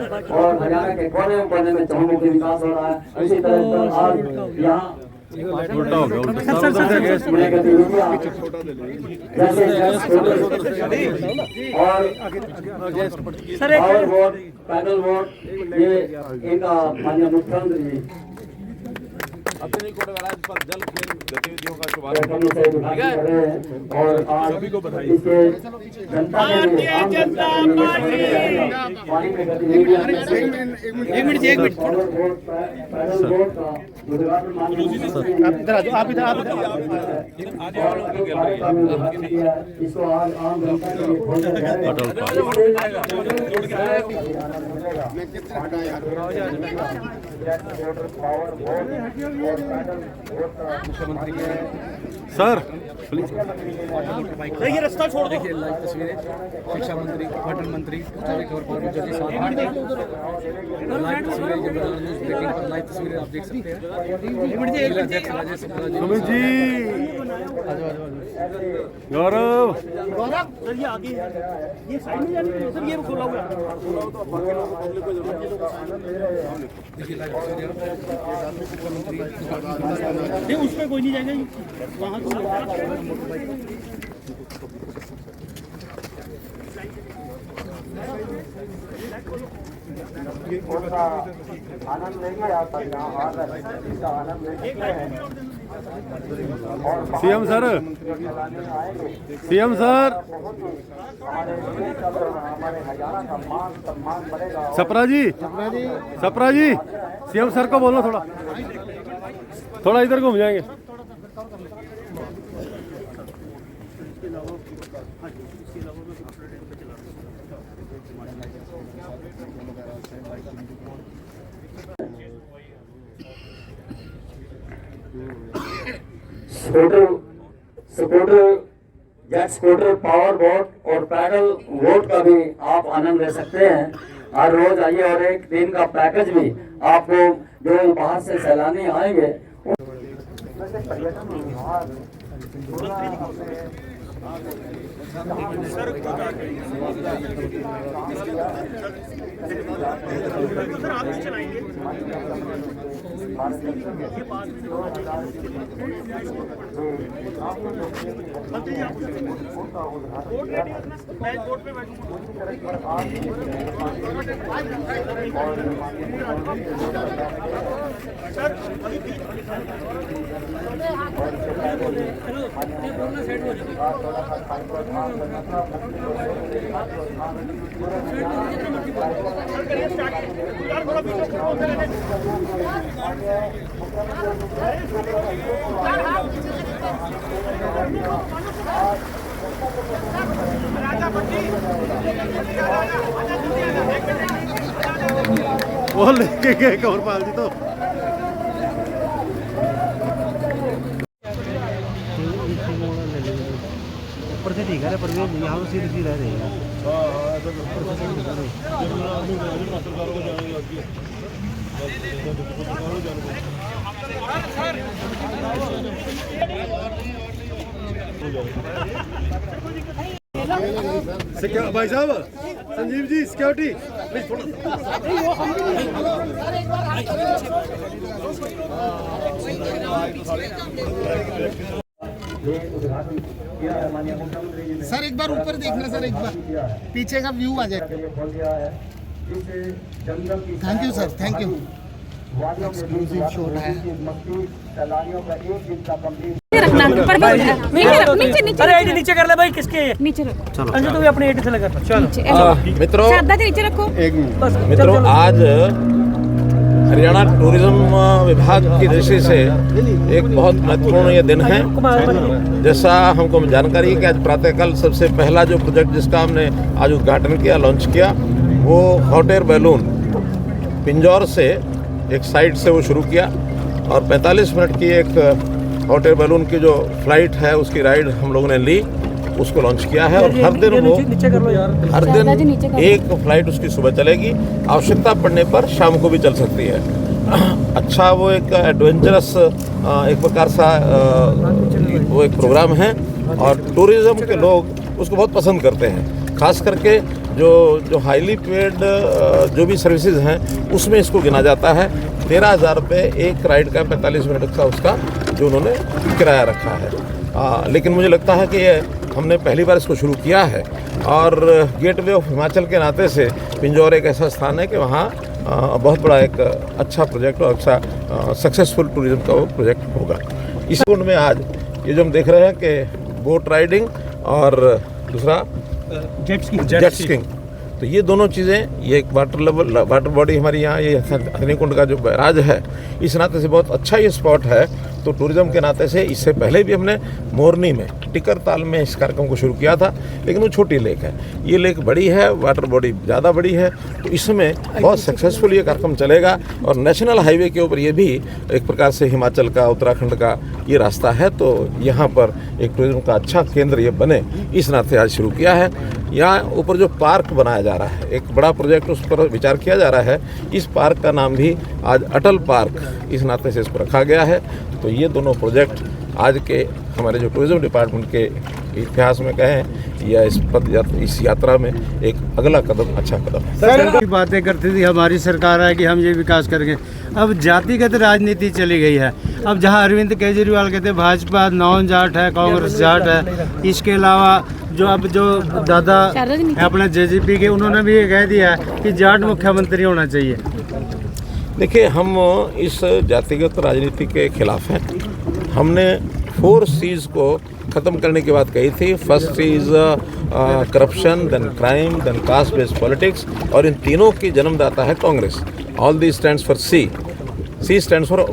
और हरियाणा के कोने कोने में चहुमुखी विकास हो रहा है। इसी तरह पर आज यहाँ उल्टा हो गया गतिविधियाँ जैसे और पावर बोर्ड, पैदल बोर्ड, ये इनका माननीय मुख्यमंत्री जी अपनी कोटगराज पर जल खेल गतिविधियों का शुभारंभ और आज इसके जनता के लिए पानी में गतिविधियां एक मिनट पैदल बोर्ड का उद्घाटन माननीय इसको आज आम जनता के लिए खोल दिया सर ये रास्ता छोड़ दो। देखिए लाइव तस्वीरें शिक्षा मंत्री, पर्यटन मंत्री लाइव तस्वीरें जो न्यूज़ ब्रेकिंग पर लाइव तस्वीरें आप देख सकते हैं। सुमित जी, गौरव सर ये आगे ये साइड में जाने सर ये खोला हुआ है। देखिए लाइव तस्वीरें ये उसमें कोई नहीं जाएगा वहाँ तो आनंद लेंगे आप आनंद CM sir, CM sir, Sapra जी, सपरा जी, सीएम सर को बोलो थोड़ा इधर घूम जाएंगे। Scooter, jet scooter, power boat और पैडल बोट का भी आप आनंद ले सकते हैं। हर रोज आइए और एक दिन का पैकेज भी आपको जो बाहर से सैलानी आएंगे वो लेके गए कंवरपाल जी तो ऊपर से ठीक है पर यहाँ तो सीधी सीधा रहेगा। भाई साहब, Sanjeev ji, security please sir एक बार ऊपर देखना सर, एक बार पीछे का व्यू आ जाए। Thank you sir, thank you. Exclusive shot है। अरे आईडी नीचे कर ले भाई, किसके नीचे रखो। अंजू तू भी अपनी आईडी से लगा। चलो मित्रों, नीचे रखो। मित्रों आज हरियाणा टूरिज्म विभाग की दृष्टि से एक बहुत महत्वपूर्ण ये दिन है। जैसा हमको जानकारी है कि आज प्रातःकाल सबसे पहला जो प्रोजेक्ट जिसका हमने आज उद्घाटन किया, लॉन्च किया, वो हॉट एयर बैलून पिंजौर से एक साइड से वो शुरू किया और 45 मिनट की एक हॉट एयर बैलून की जो फ्लाइट है उसकी राइड हम लोगों ने ली, उसको लॉन्च किया है। और हर दिन वो हर दिन एक फ्लाइट उसकी सुबह चलेगी, आवश्यकता पड़ने पर शाम को भी चल सकती है। अच्छा, वो एक एडवेंचरस एक प्रकार सा वो एक प्रोग्राम है और टूरिज्म के लोग उसको बहुत पसंद करते हैं। खास करके जो हाईली पेड जो भी सर्विसेज हैं उसमें इसको गिना जाता है। 13,000 रुपये एक राइड का 45 मिनट का उसका जो उन्होंने किराया रखा है। लेकिन मुझे लगता है कि ये हमने पहली बार इसको शुरू किया है और गेटवे ऑफ हिमाचल के नाते से पिंजौर एक ऐसा स्थान है कि वहाँ बहुत बड़ा एक अच्छा प्रोजेक्ट और अच्छा सक्सेसफुल टूरिज्म का वो प्रोजेक्ट होगा। इस कुंड में आज ये जो हम देख रहे हैं कि बोट राइडिंग और दूसरा जेट स्कीइंग, तो ये दोनों चीज़ें, ये एक वाटर बॉडी हमारी यहाँ ये हथिनी कुंड का जो बैराज है इस नाते से बहुत अच्छा ये स्पॉट है। तो टूरिज्म के नाते से इससे पहले भी हमने मोरनी में टिकर ताल में इस कार्यक्रम को शुरू किया था, लेकिन वो छोटी लेक है। ये लेक बड़ी है, वाटर बॉडी ज़्यादा बड़ी है, तो इसमें बहुत सक्सेसफुल ये कार्यक्रम चलेगा। और नेशनल हाईवे के ऊपर ये भी एक प्रकार से हिमाचल का, उत्तराखंड का ये रास्ता है, तो यहाँ पर एक टूरिज्म का अच्छा केंद्र ये बने इस नाते आज शुरू किया है। यहाँ ऊपर जो पार्क बनाया जा रहा है, एक बड़ा प्रोजेक्ट उस पर विचार किया जा रहा है। इस पार्क का नाम भी आज अटल पार्क इस नाते से इस पर रखा गया है। तो ये दोनों प्रोजेक्ट आज के हमारे जो टूरिज्म डिपार्टमेंट के इतिहास में कहें या इस यात्रा में एक अगला कदम, अच्छा कदम है। सर बातें करती थी हमारी सरकार है कि हम ये विकास करेंगे, अब जातिगत राजनीति चली गई है। अब जहां अरविंद केजरीवाल कहते भाजपा नॉन जाट है, कांग्रेस जाट है, इसके अलावा जो दादा अपने जेजेपी के उन्होंने भी ये कह दिया है कि जाट मुख्यमंत्री होना चाहिए। देखिए, हम इस जातिगत राजनीति के खिलाफ हैं। हमने 4 C's को ख़त्म करने की बात कही थी। First is corruption, then crime, then caste based politics, और इन तीनों की जन्मदाता है Congress. All this stands for C stands for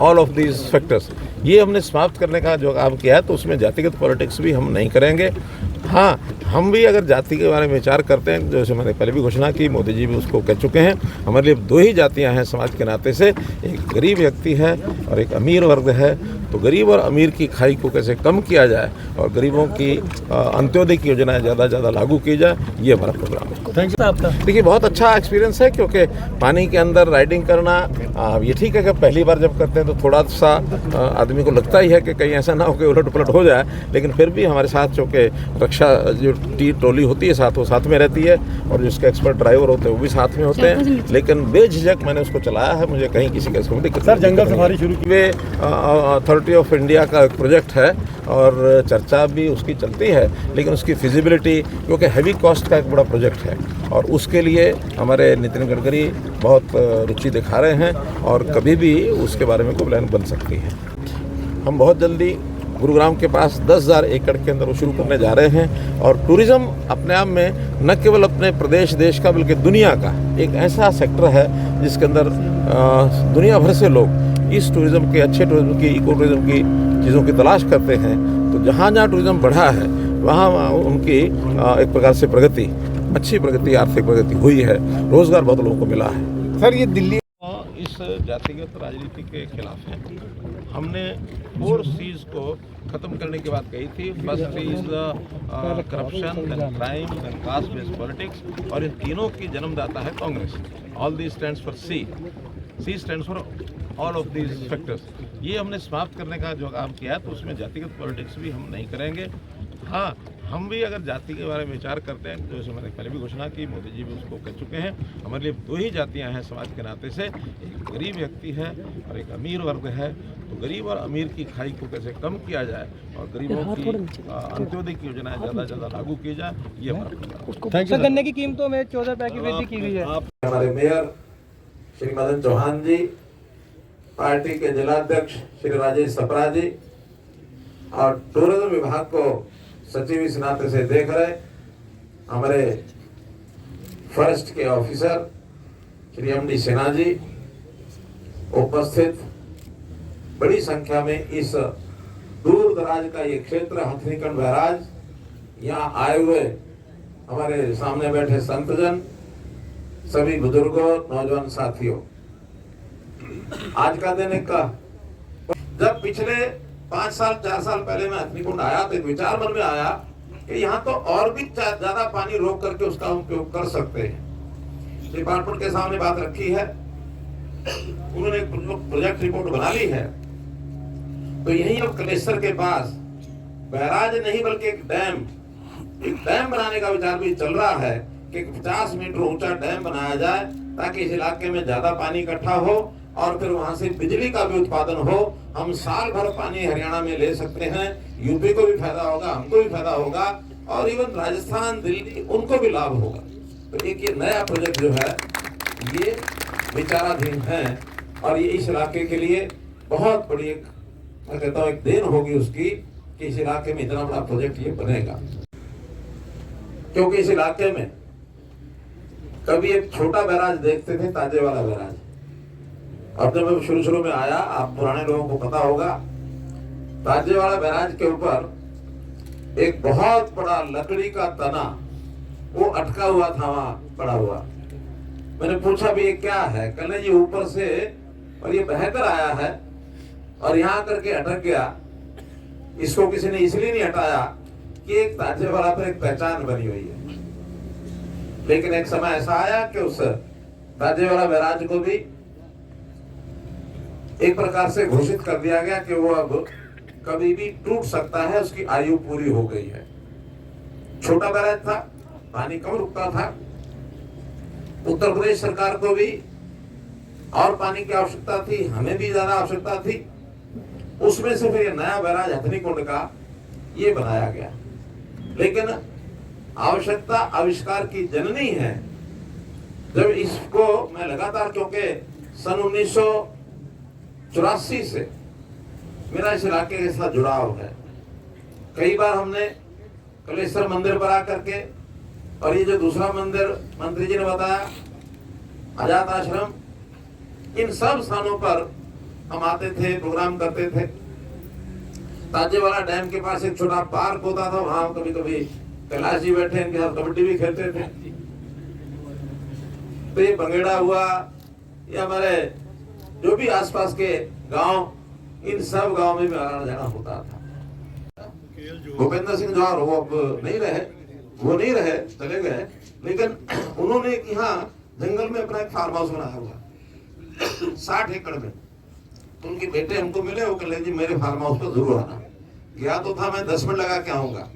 all of these factors. ये हमने समाप्त करने का जो काम किया है, तो उसमें जातिगत पॉलिटिक्स भी हम नहीं करेंगे। हाँ, हम भी अगर जाति के बारे में विचार करते हैं, जैसे मैंने पहले भी घोषणा की, मोदी जी भी उसको कह चुके हैं, हमारे लिए 2 ही जातियां हैं समाज के नाते से, एक गरीब व्यक्ति है और एक अमीर वर्ग है। तो गरीब और अमीर की खाई को कैसे कम किया जाए और गरीबों की अंत्योदय की योजनाएं ज़्यादा ज़्यादा लागू की जाए, ये हमारा प्रोग्राम है। थैंक यू आपका। देखिए, बहुत अच्छा एक्सपीरियंस है, क्योंकि पानी के अंदर राइडिंग करना ये ठीक है कि पहली बार जब करते हैं तो थोड़ा सा आदमी को लगता ही है कि कहीं ऐसा ना हो कि उलट पुलट हो जाए, लेकिन फिर भी हमारे साथ चूँकि रक्षा जो टोली होती है साथ, वो साथ में रहती है, और जिसके एक्सपर्ट ड्राइवर होते हैं वो भी साथ में होते हैं। लेकिन बेझिझक मैंने उसको चलाया है, मुझे कहीं किसी का दिक्कत। सर, जंगल सफारी शुरू की वे अथॉरिटी ऑफ इंडिया का एक प्रोजेक्ट है और चर्चा भी उसकी चलती है, लेकिन उसकी फिजिबिलिटी, क्योंकि हैवी कॉस्ट का एक बड़ा प्रोजेक्ट है, और उसके लिए हमारे नितिन गडकरी बहुत रुचि दिखा रहे हैं, और कभी भी उसके बारे में कोई प्लान बन सकती है। हम बहुत जल्दी गुरुग्राम के पास 10,000 एकड़ के अंदर वो शुरू करने जा रहे हैं। और टूरिज़्म अपने आप में न केवल अपने प्रदेश देश का बल्कि दुनिया का एक ऐसा सेक्टर है जिसके अंदर दुनिया भर से लोग इस टूरिज़्म के, अच्छे टूरिज़्म की, इको टूरिज़्म की चीज़ों की तलाश करते हैं। तो जहाँ जहाँ टूरिज़्म बढ़ा है वहाँ उनकी एक प्रकार से प्रगति, अच्छी प्रगति, आर्थिक प्रगति हुई है, रोज़गार बहुत लोगों को मिला है। सर ये दिल्ली इस जातिगत राजनीति के खिलाफ है। हमने 4 C's को ख़त्म करने की बात कही थी। First is corruption, then crime, then caste based politics, और इन तीनों की जन्मदाता है Congress. All this stands for C stands for all of these factors. ये हमने समाप्त करने का जो काम किया है, तो उसमें जातिगत पॉलिटिक्स भी हम नहीं करेंगे। हाँ, हम भी अगर जाति के बारे में विचार करते हैं, जैसे मैंने पहले भी घोषणा की, मोदी जी भी उसको कह चुके हैं, हमारे लिए 2 ही जातियां हैं समाज के नाते से, एक गरीब व्यक्ति है और एक अमीर वर्ग है। तो गरीब और अमीर की खाई को कैसे कम किया जाए और गरीबों की अंत्योदय की योजनाएं ज़्यादा ज़्यादा लागू की जाए, ये हमारा प्रोग्राम है। गन्ने की कीमतों में 14 रुपये की वृद्धि की गई है। हमारे मेयर श्री मदन चौहान जी, पार्टी के जिलाध्यक्ष श्री राजेश सप्रा जी, और टूरिज्म विभाग को सचिव इस नाते से देख रहे हमारे फॉरेस्ट के ऑफिसर श्री MD सिन्हा जी, उपस्थित बड़ी संख्या में इस दूर दराज का ये क्षेत्र हथनीकुंड बैराज, यहाँ आए हुए हमारे सामने बैठे संतजन, सभी बुजुर्गों, नौजवान साथियों, आज का दिन एक जब पिछले 5 साल 4 साल पहले मैं हथनीकुंड आया तो एक विचार मन में आया कि यहाँ तो और भी ज्यादा पानी रोक करके उसका उपयोग कर सकते हैं। डिपार्टमेंट के सामने बात रखी है, उन्होंने एक प्रोजेक्ट रिपोर्ट बना ली है। तो यही अब कलेश्वर के पास बैराज नहीं बल्कि एक डैम बनाने का विचार भी चल रहा है। कि 50 मीटर ऊंचा डैम बनाया जाए ताकि इस इलाके में ज्यादा पानी इकट्ठा हो और फिर वहां से बिजली का भी उत्पादन हो। हम साल भर पानी हरियाणा में ले सकते हैं, यूपी को भी फायदा होगा, हमको भी फायदा होगा और इवन राजस्थान, दिल्ली, उनको भी लाभ होगा। तो एक ये नया प्रोजेक्ट जो है ये विचाराधीन है और ये इस इलाके के लिए बहुत बड़ी एक, मैं कहता हूँ, एक देन होगी उसकी कि इस इलाके में इतना बड़ा प्रोजेक्ट ये बनेगा। क्योंकि इस इलाके में कभी एक छोटा बैराज देखते थे, ताजे वाला बैराज। अब जब मैं शुरू में आया, आप पुराने लोगों को पता होगा, ताजे वाला बैराज के ऊपर एक बहुत बड़ा लकड़ी का तना वो अटका हुआ था, वहां पड़ा हुआ। मैंने पूछा भी ये क्या है? कहने ये ऊपर से और ये बहकर आया है और यहाँ करके अटक गया। इसको किसी ने इसलिए नहीं हटाया कि एक ताजे वाला पर एक पहचान बनी हुई है। लेकिन एक समय ऐसा आया कि उस ताजे वाला बैराज को भी एक प्रकार से घोषित कर दिया गया कि वो अब कभी भी टूट सकता है, उसकी आयु पूरी हो गई है। छोटा बैराज था, पानी कम रुकता था। उत्तर प्रदेश सरकार को भी और पानी की आवश्यकता थी, हमें भी ज्यादा आवश्यकता थी। उसमें से फिर नया बैराज हथनी कुंड का ये बनाया गया। लेकिन आवश्यकता आविष्कार की जननी है। जब इसको मैं लगातार, क्योंकि सन 1984 से मेरा इस इलाके के साथ जुड़ाव है। कई बार हमने कलेश्वर मंदिर पर आकर के, और ये जो दूसरा मंदिर मंत्री जी ने बताया, आजाद आश्रम, इन सब स्थानों पर हम आते थे, प्रोग्राम करते थे। ताजेवाला डैम के पास एक छोटा पार्क होता था, वहां कभी कभी कैलाश जी बैठे, इनके साथ कबड्डी भी खेलते थे। तो ये बंगेड़ा हुआ, ये हमारे जो भी आसपास के गांव, इन सब गांव में भी आना जाना होता था। भूपेंद्र सिंह जौहर वो अब नहीं रहे, चले गए। लेकिन उन्होंने यहाँ जंगल में अपना एक फार्म हाउस बनाया हुआ 60 एकड़ में। उनके बेटे हमको मिले, वो कह जी मेरे फार्म हाउस पर जरूर आना। गया तो था मैं 10 मिनट लगा के आऊंगा,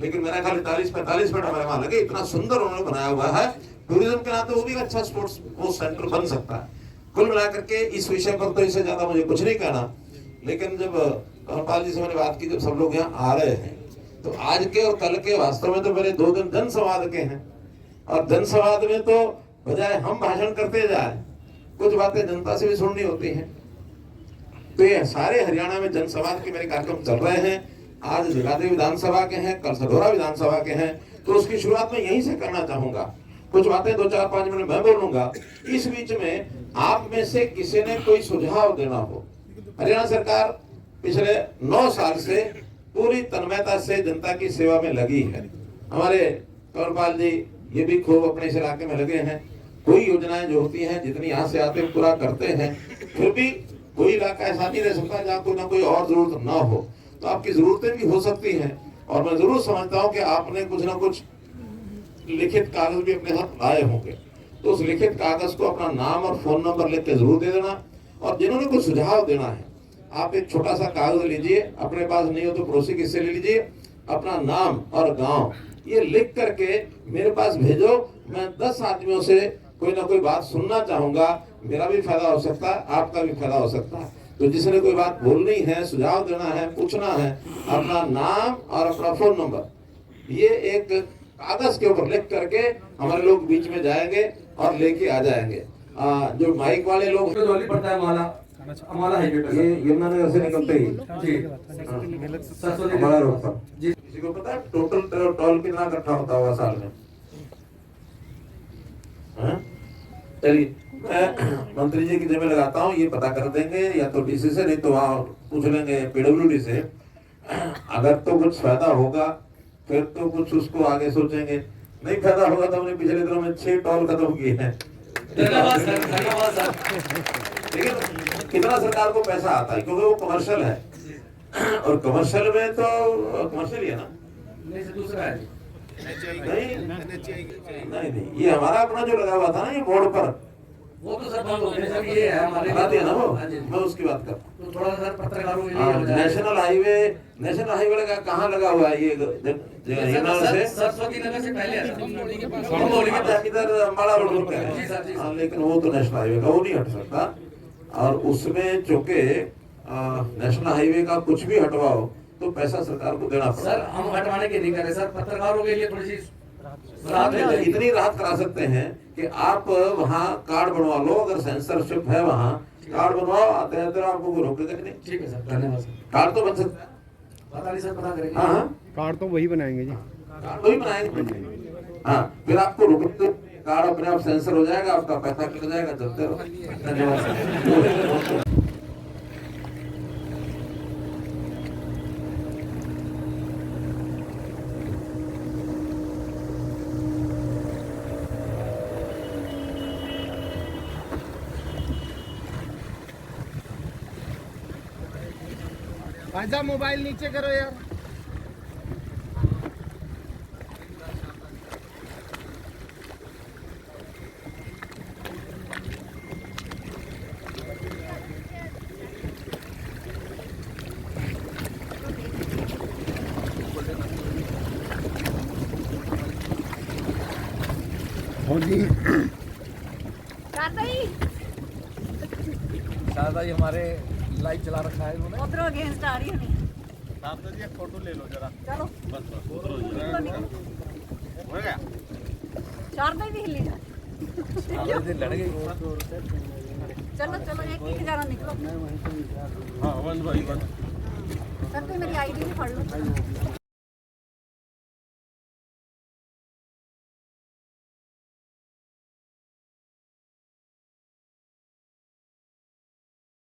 लेकिन मेरा ख्याल 40-45 मिनट हमारे वहां लगे। इतना सुंदर उन्होंने बनाया हुआ है। टूरिज्म के नाते वो भी अच्छा स्पोर्ट्स सेंटर बन सकता है। कुल मिलाकर के इस विषय पर तो इससे ज्यादा मुझे कुछ नहीं कहना। लेकिन जब कमलपाल जी से मैंने बात की, जब सब लोग यहाँ आ रहे हैं, तो आज के और कल के वास्तव में तो मेरे 2 दिन जनसंवाद के हैं। और जनसंवाद में तो बजाय हम भाषण करते जाए, कुछ बातें जनता से भी सुननी होती हैं। तो ये सारे हरियाणा में जनसंवाद के मेरे कार्यक्रम चल रहे हैं। आज जगाधरी विधानसभा के हैं, कल सढौरा विधानसभा के हैं। तो उसकी शुरुआत में यहीं से करना चाहूंगा। कुछ बातें 2-4-5 मिनट मैं बोलूंगा। इस बीच में आप में से किसी ने कोई सुझाव देना हो। हरियाणा सरकार पिछले 9 साल से पूरी तन्मयता से जनता की सेवा में लगी है। हमारे कमलपाल जी ये भी खूब अपने इस इलाके में लगे हैं। कोई योजनाएं जो होती हैं, जितनी यहाँ से आते पूरा करते हैं। फिर भी कोई इलाका ऐसा नहीं रह सकता जहाँ कोई ना कोई और जरूरत ना हो। तो आपकी जरूरतें भी हो सकती हैं। और मैं जरूर समझता हूँ कि आपने कुछ ना कुछ लिखित कागज भी अपने साथ लाए होंगे। तो उस लिखित कागज को अपना नाम और फोन नंबर लिख के जरूर दे देना। और जिन्होंने कुछ सुझाव देना है, आप एक छोटा सा कागज लीजिए, अपने पास नहीं हो तो पड़ोसी किससे ले लीजिए, अपना नाम और गांव ये लिख करके मेरे पास भेजो। मैं 10 आदमियों से कोई ना कोई बात सुनना चाहूंगा। मेरा भी फायदा हो सकता है, आपका भी फायदा हो सकता है। तो जिसने कोई बात बोलनी है, सुझाव देना है, पूछना है, अपना नाम और अपना फोन नंबर ये एक कागज के ऊपर लिख करके हमारे लोग बीच में जाएंगे और लेके आ जाएंगे। जो माइक वाले लोग पड़ता है माला ये यमुना नगर से निकलते ही हमारा रोड पर जी। किसी को पता है टोटल टोल कितना इकट्ठा होता होगा साल में? चलिए मैं मंत्री जी की जिम्मे लगाता हूँ, ये पता कर देंगे, या तो डीसी से, नहीं तो वहाँ पूछ लेंगे पीडब्ल्यूडी से। अगर तो कुछ फायदा होगा फिर तो कुछ उसको आगे सोचेंगे, नहीं फायदा होगा तो हमने पिछले दिनों में 6 टोल खत्म किए हैं। लेकिन कितना सरकार को पैसा आता है, क्योंकि वो कमर्शियल है। और कमर्शियल में तो कमर्शियल ही है ना, दूसरा है नहीं, ये हमारा अपना जो लगा हुआ था ना ये बोर्ड पर, वो तो सर बंद हो गए सर, ये है हमारे हटा दिया ना वो, हाँ जी। मैं उसकी बात कर। तो थोड़ा सर पत्रकारों के लिए हो जाए। नेशनल हाईवे का कहाँ लगा हुआ है ये हिरनौर से? सरस्वती नगर से पहले आता है। हम बोलेंगे तो इधर अम्बाड़ा रोड होता जी सर, जी है। सर। हाँ, लेकिन वो तो नेशनल हाईवे का, वो नहीं हट सकता। और उसमें चूंकि नेशनल हाईवे का कुछ भी हटवाओ तो पैसा सरकार को देना सर पड़ेगा। हम हटवाने के नहीं करे सर, पत्रकारों के लिए थोड़ी सी राहत नहीं, मिल जाएगी। इतनी राहत करा सकते हैं कि आप वहाँ कार्ड बनवा लो, अगर सेंसरशिप है वहाँ कार्ड बनवाओ, आते हैं तो आपको कोई रोकेगा कि नहीं। ठीक है सर, धन्यवाद सर। कार्ड तो बन सकता है। पता नहीं सर, पता करेंगे। हाँ हाँ, कार्ड तो वही बनाएंगे जी। कार्ड वही बनाएंगे। हाँ, फिर आपको रोक कार्ड अपने आप सेंसर हो जाएगा, आपका पैसा कट जाएगा, चलते रहो। धन्यवाद सर। आजा मोबाइल नीचे करो यार। शारदा जी हमारे लाइव चला रखा है इन्होंने। उधरों अगेंस्ट आ रही है नहीं। फोटो ले लो जरा। चलो हो गया। शारदा भी हिली जा। लड़ गई। चलो चलो एक जना निकलो। हाँ, बंद भाई बंद। सर कोई मेरी आईडी भी पढ़ लो।